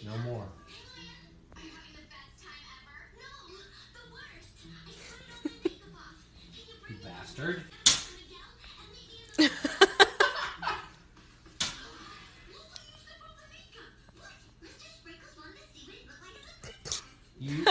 No more. You bastard. You.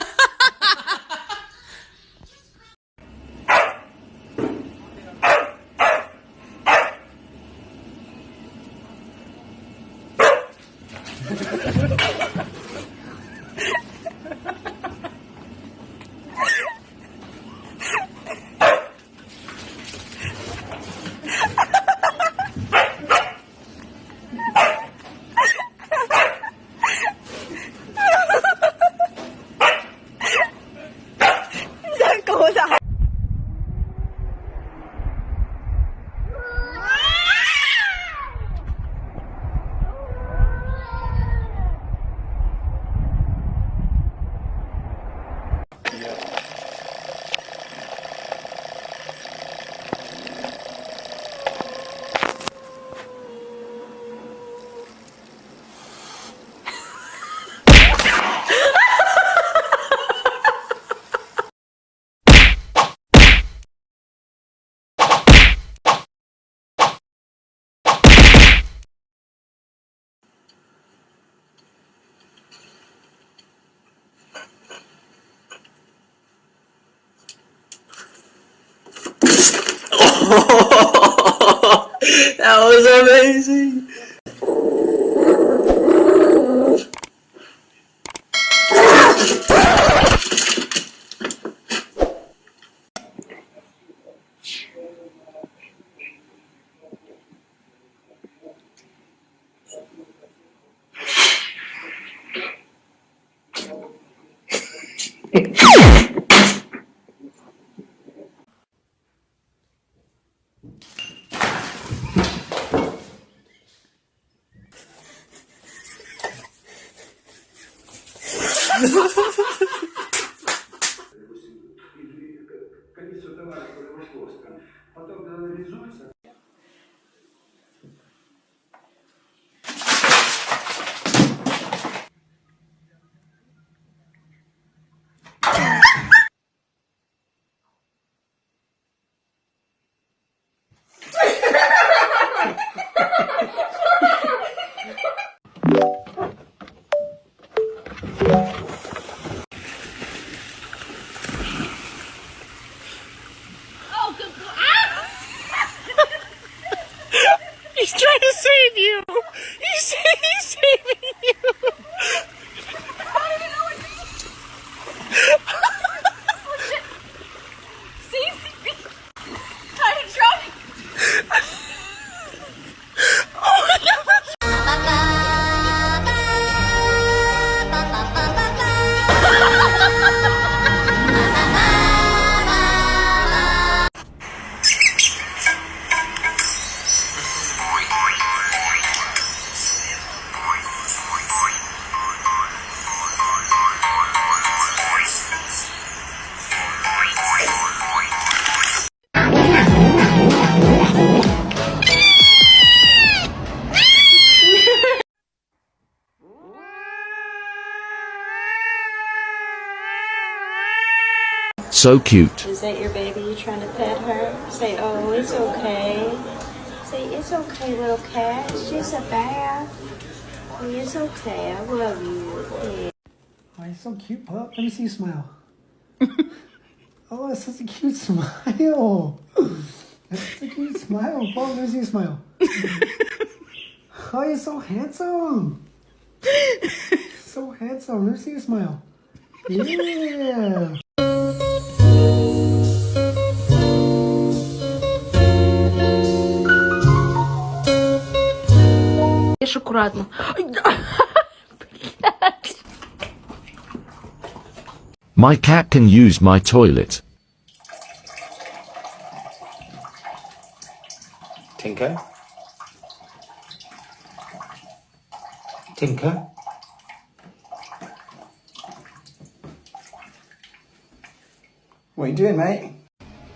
That was amazing. He's trying to save you. He's saving you. See? Trying to drop. Oh my gosh. So cute. Is that your baby? You trying to pet her? Say, oh, it's okay. Say, it's okay, little cat. It's just a bath. Oh, it's okay. I love you. Yeah. Oh, you're so cute, pup. Let me see you smile. Oh, that's such a cute smile. That's such a cute smile, pup. Let me see you smile. Oh, you're so handsome. So handsome. Let me see you smile. Yeah. Ешь аккуратно. My cat can use my toilet. Tinker? Tinker? What are you doing, mate?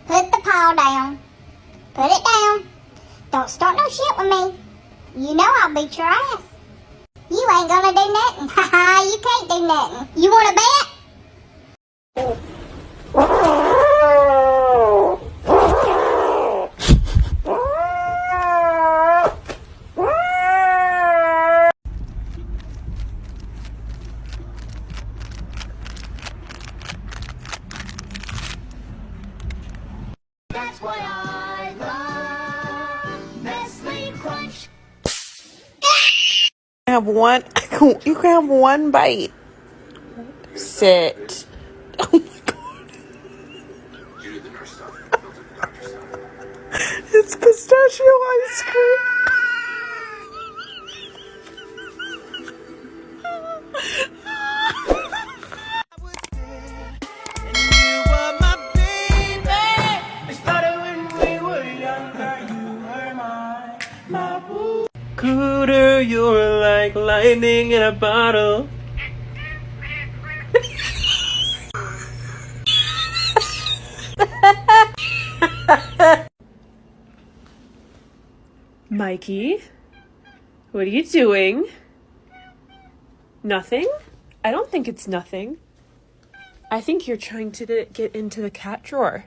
Put the paw down. Put it down. Don't start no shit with me. You know I'll beat your ass. You you ain't gonna do nothing. Haha, you can't do nothing. You wanna bet? That's why I love Nestle Crunch. Have one. You can have one bite. Sit. Oh my god. It's pistachio ice cream. Cooter, you're like lightning in a bottle. Mikey, what are you doing? Nothing? I don't think it's nothing. I think you're trying to get into the cat drawer.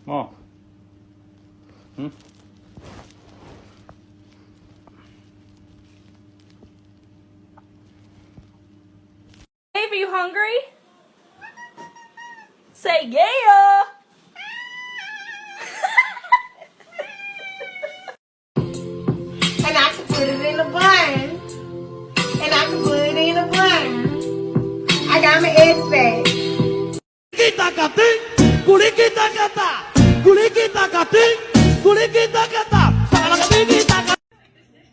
Oh. Babe, are you hungry? Say yeah! And I can put it in a bun. And I can put it in a bun. I got my eggs back.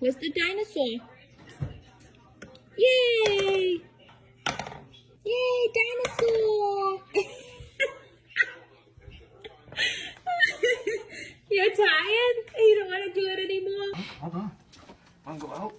Where's the dinosaur? Yay! Yay, dinosaur! You're tired? You don't want to do it anymore? Hold on. Wanna go out?